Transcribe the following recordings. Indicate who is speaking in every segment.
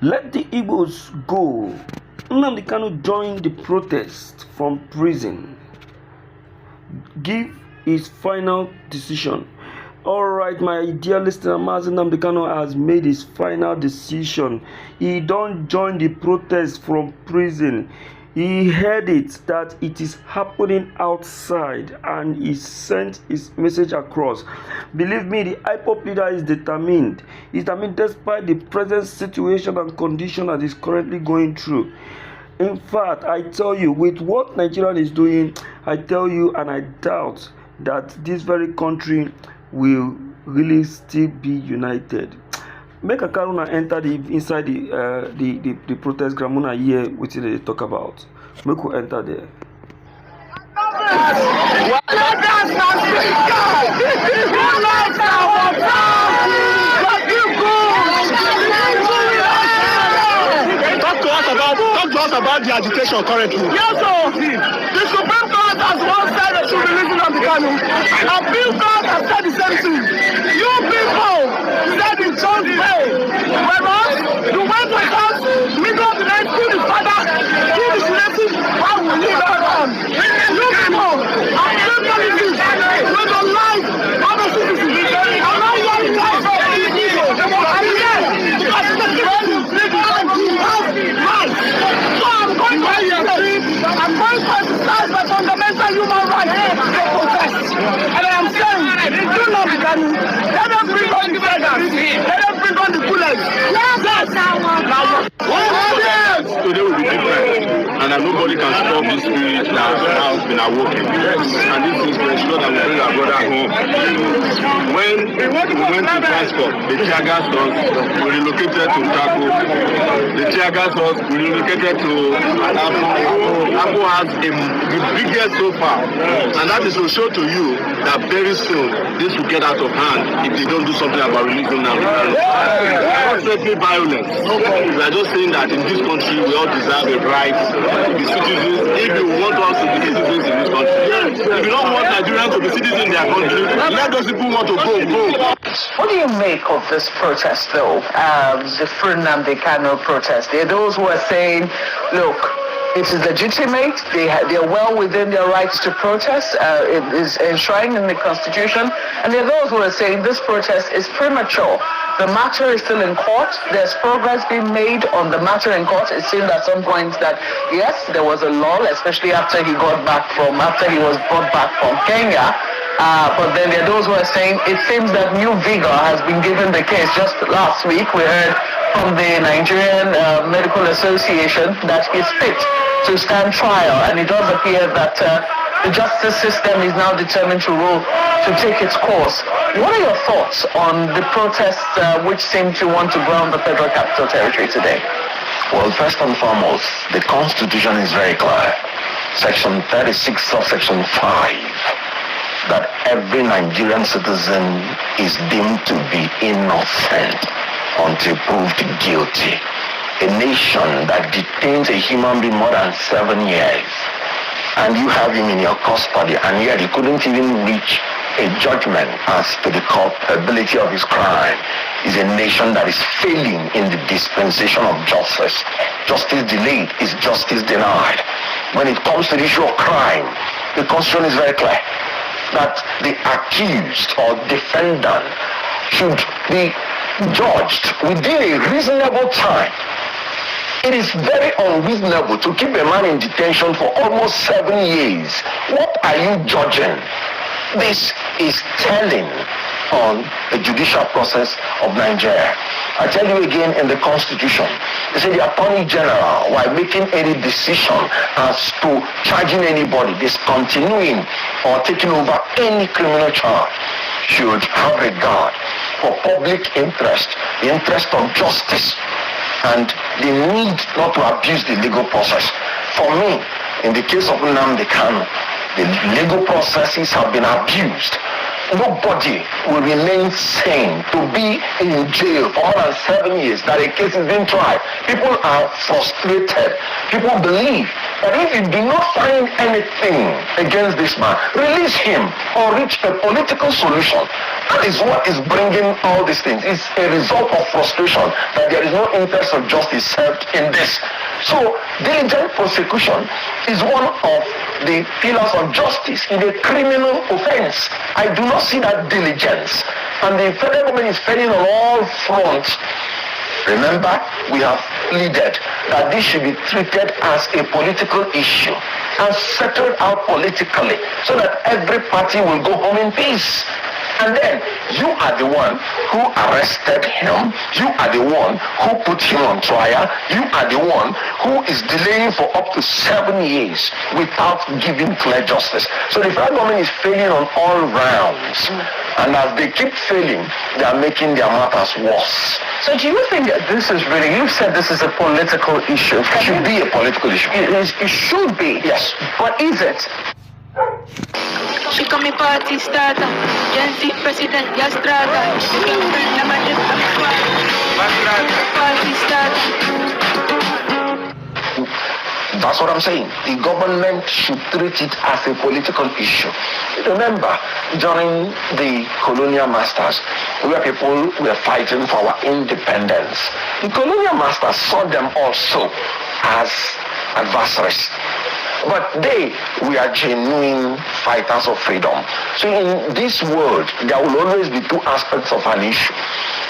Speaker 1: Let the Igbos go. Nnamdi Kanu joined the protest from prison. Give his final decision. Alright, my dear listener, Nnamdi Kanu has made his final decision. He don't join the protest from prison. He heard it that it is happening outside and he sent his message across. Believe me, the IPOP leader is determined. He's determined despite the present situation and condition that he's currently going through. In fact, I tell you, with what Nigeria is doing, I tell you and I doubt that this very country will really still be united. Make a Karuna enter inside the protest ground and hear what they talk about. Make we enter there.
Speaker 2: Talk to us about the agitation currently.
Speaker 3: Yes, sir. The Supreme Court has one side that should be listening on the Kanu. Appeal Court has said the same thing. You people said it don't pay. Whereas you went with us, middle of the night, kill his father, kill his relative, how will you learn on? You people are still politics with the life of a citizen. I'm not hearing life of these people. And yes, because the citizens live in life. So I'm going to exercise my fundamental human rights to protest. And I am saying, do not be done. Let them bring on the feathers. Let them bring on the bullets.
Speaker 2: Today will be different, and nobody can stop this spirit that has been awoken. And this is to ensure that we bring our brother home. When we went to transport, the tear gas us, we relocated to Taco. The tear gas us, we relocated to Apple. Apple has the biggest so far, and that is to show to you that very soon this will get out of hand if they don't do something about releasing now. Not simply violence. We are just saying that in this country we all deserve a right to be citizens if you want us to be citizens in this country. If you don't want Nigerians to be citizens in their country, let those people want to go.
Speaker 4: What do you make of this protest, though? The Nnamdi Kanu protest. There are those who are saying, look, it is legitimate. They are well within their rights to protest. It is enshrined in the Constitution. And there are those who are saying this protest is premature. The matter is still in court. There's progress being made on the matter in court. It seemed at some point that, yes, there was a lull, especially after he was brought back from Kenya. But then there are those who are saying it seems that new vigor has been given the case. Just last week, we heard from the Nigerian Medical Association that he's fit to stand trial, and it does appear that the justice system is now determined to take its course. What are your thoughts on the protests which seem to want to ground the Federal Capital Territory today?
Speaker 5: Well, first and foremost, the Constitution is very clear. Section 36, subsection 5, that every Nigerian citizen is deemed to be innocent until proved guilty. A nation that detains a human being more than 7 years, and you have him in your custody, and yet he couldn't even reach a judgment as to the culpability of his crime, is a nation that is failing in the dispensation of justice. Justice delayed is justice denied. When it comes to the issue of crime, the Constitution is very clear that the accused or defendant should be judged within a reasonable time. It is very unreasonable to keep a man in detention for almost 7 years. What are you judging? This is telling on the judicial process of Nigeria. I tell you again, in the Constitution, they say the Attorney General, while making any decision as to charging anybody, discontinuing or taking over any criminal charge, should have regard for public interest, the interest of justice, and the need not to abuse the legal process. For me, in the case of Nnamdi Kanu, the legal processes have been abused. Nobody will remain sane to be in jail for more than 7 years that a case is being tried. People are frustrated. People believe that if you do not find anything against this man, release him or reach a political solution. That is what is bringing all these things. It's a result of frustration that there is no interest of justice served in this. So, diligent prosecution is one of the pillars of justice in a criminal offense. I do not see that diligence. And the federal government is failing on all fronts. Remember, we have pleaded that this should be treated as a political issue and settled out politically so that every party will go home in peace. And then you are the one who arrested him. You are the one who put him on trial. You are the one who is delaying for up to 7 years without giving clear justice. So the federal government is failing on all rounds. And as they keep failing, they are making their matters worse.
Speaker 4: So do you think that this is really, you said this is a political issue.
Speaker 5: It should be a political issue.
Speaker 4: It should be.
Speaker 5: Yes.
Speaker 4: But is it?
Speaker 6: She call me party starter, Gen Z president, Yastrata. Party starter.
Speaker 5: That's what I'm saying. The government should treat it as a political issue. Remember, during the colonial masters, where people were fighting for our independence, the colonial masters saw them also as adversaries. But they were genuine fighters of freedom. So in this world, there will always be two aspects of an issue.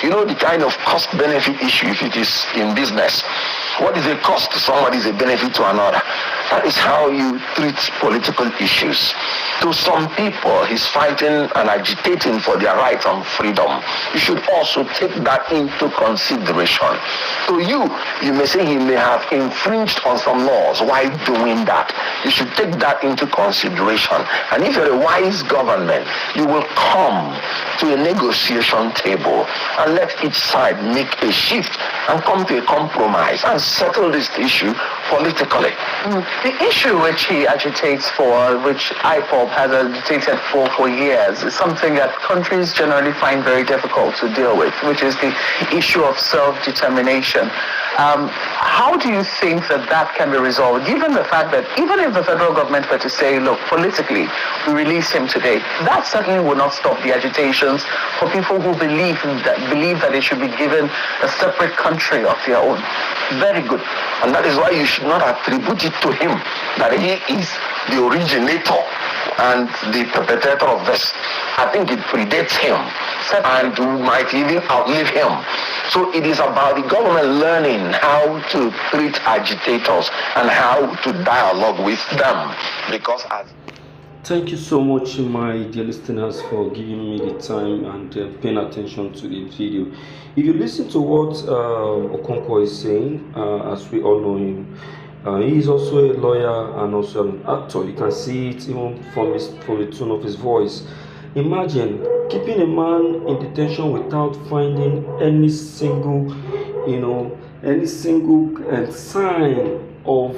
Speaker 5: You know, the kind of cost-benefit issue, if it is in business. What is a cost to somebody is a benefit to another. That is how you treat political issues. To some people, he's fighting and agitating for their rights and freedom. You should also take that into consideration. To you, you may say he may have infringed on some laws. Why doing that? You should take that into consideration. And if you're a wise government, you will come to a negotiation table and let each side make a shift and come to a compromise and settle this issue politically.
Speaker 4: The issue which he agitates for, which IPOB has agitated for years, is something that countries generally find very difficult to deal with, which is the issue of self-determination. How do you think that can be resolved, given the fact that even if the federal government were to say, look, politically, we release him today, that certainly will not stop the agitations for people who believe that they should be given a separate country of their own.
Speaker 5: Very good. And that is why you should not attribute it to him, that he is the originator and the perpetrator of this. I think it predates him and might even outlive him. So it is about the government learning how to treat agitators and how to dialogue with them. Because
Speaker 1: Thank you so much, my dear listeners, for giving me the time and paying attention to the video. If you listen to what Okonkwo is saying, as we all know him, he is also a lawyer and also an actor. You can see it even from the tone of his voice. Imagine keeping a man in detention without finding any single sign of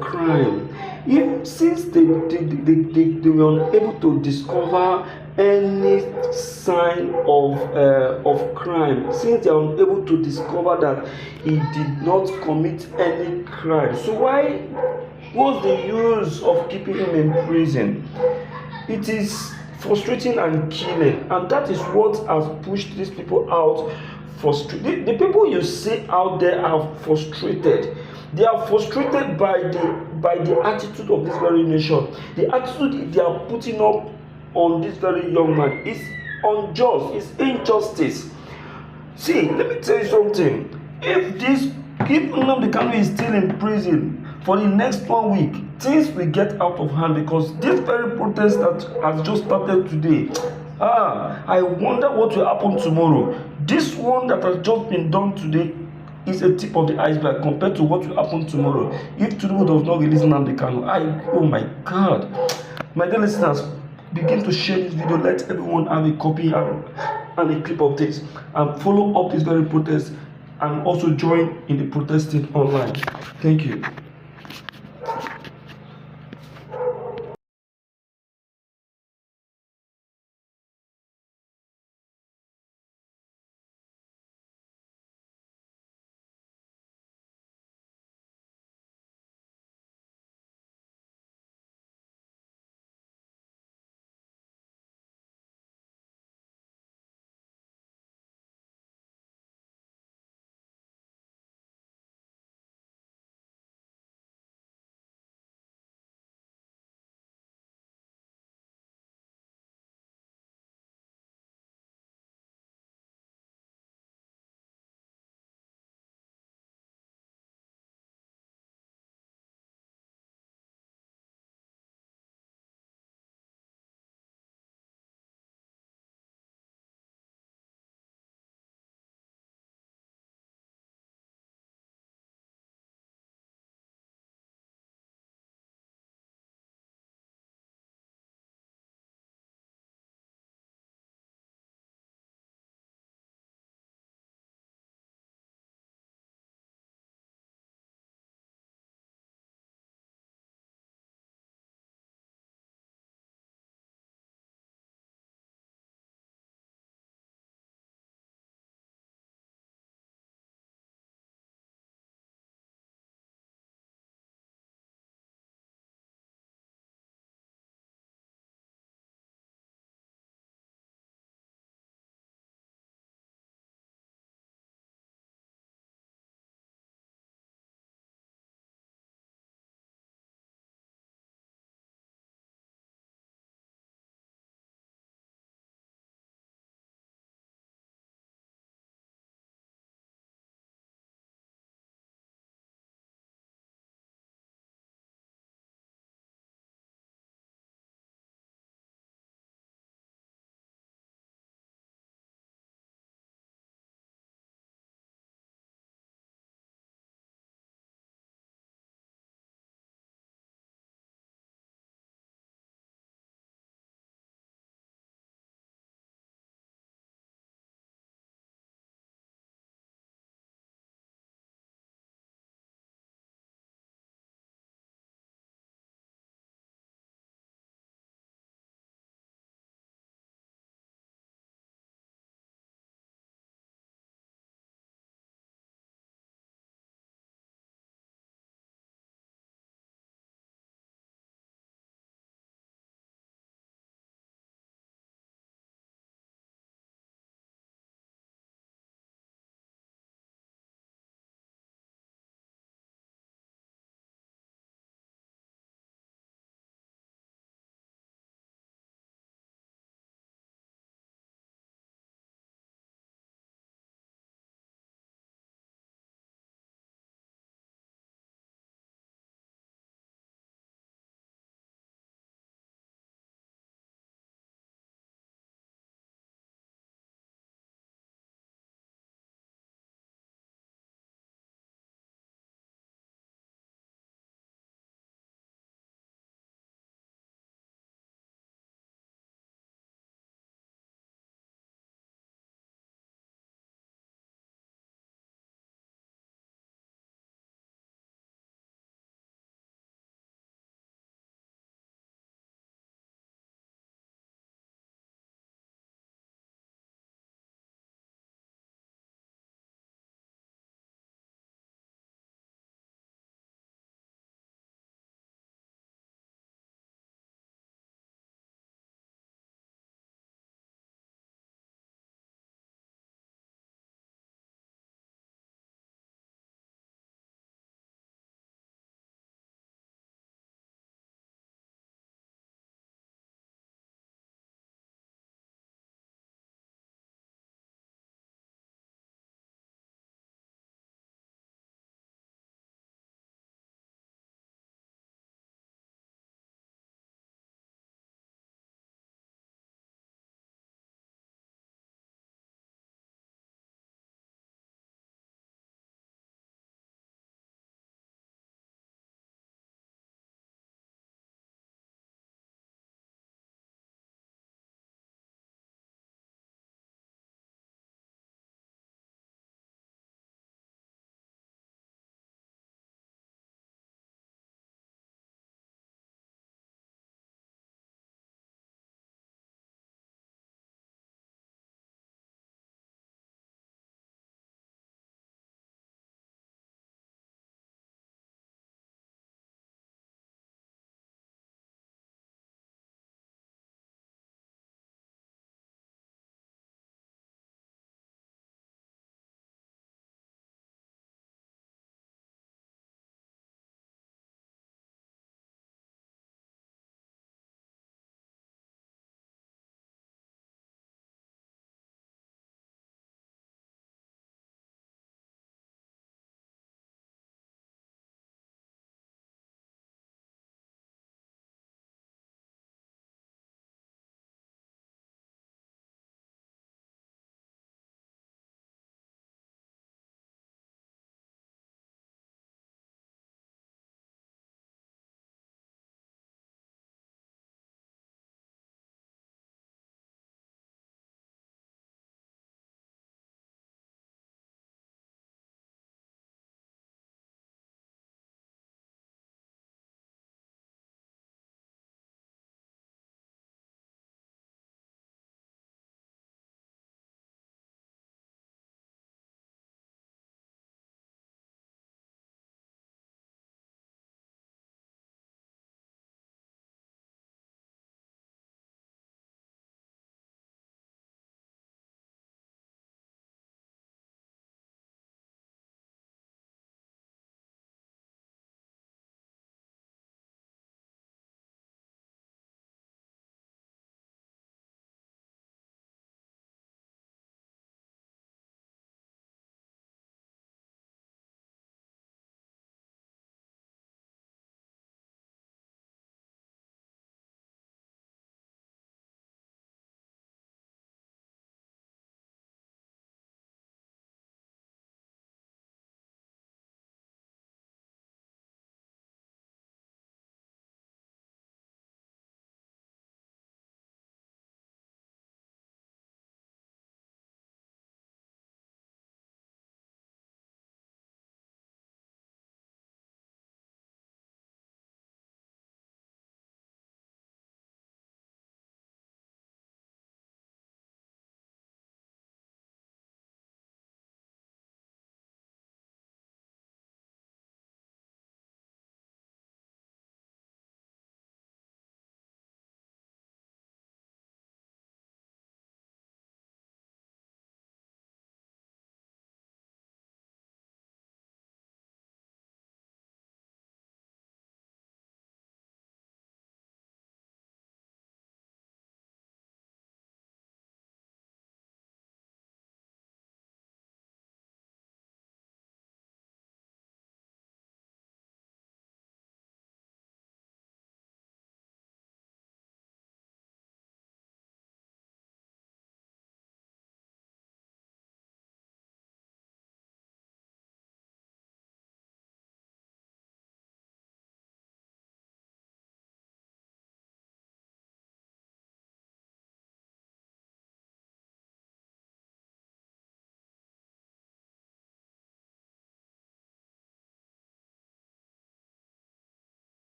Speaker 1: crime. Since they were unable to discover any sign of crime, since they are unable to discover that he did not commit any crime, so what's the use of keeping him in prison? It is frustrating and killing, and that is what has pushed these people out. The people you see out there are frustrated. They are frustrated by the attitude of this very nation. The attitude they are putting up on this very young man is unjust. It's injustice. See, let me tell you something. If Nnamdi Kanu is still in prison for the next 1 week, things will get out of hand, because this very protest that has just started today, I wonder what will happen tomorrow. This one that has just been done today is a tip of the iceberg compared to what will happen tomorrow if Tinubu does not release Nnamdi Kanu. Oh my God. My dear listeners, begin to share this video. Let everyone have a copy and a clip of this, and follow up this very protest, and also join in the protesting online. Thank you.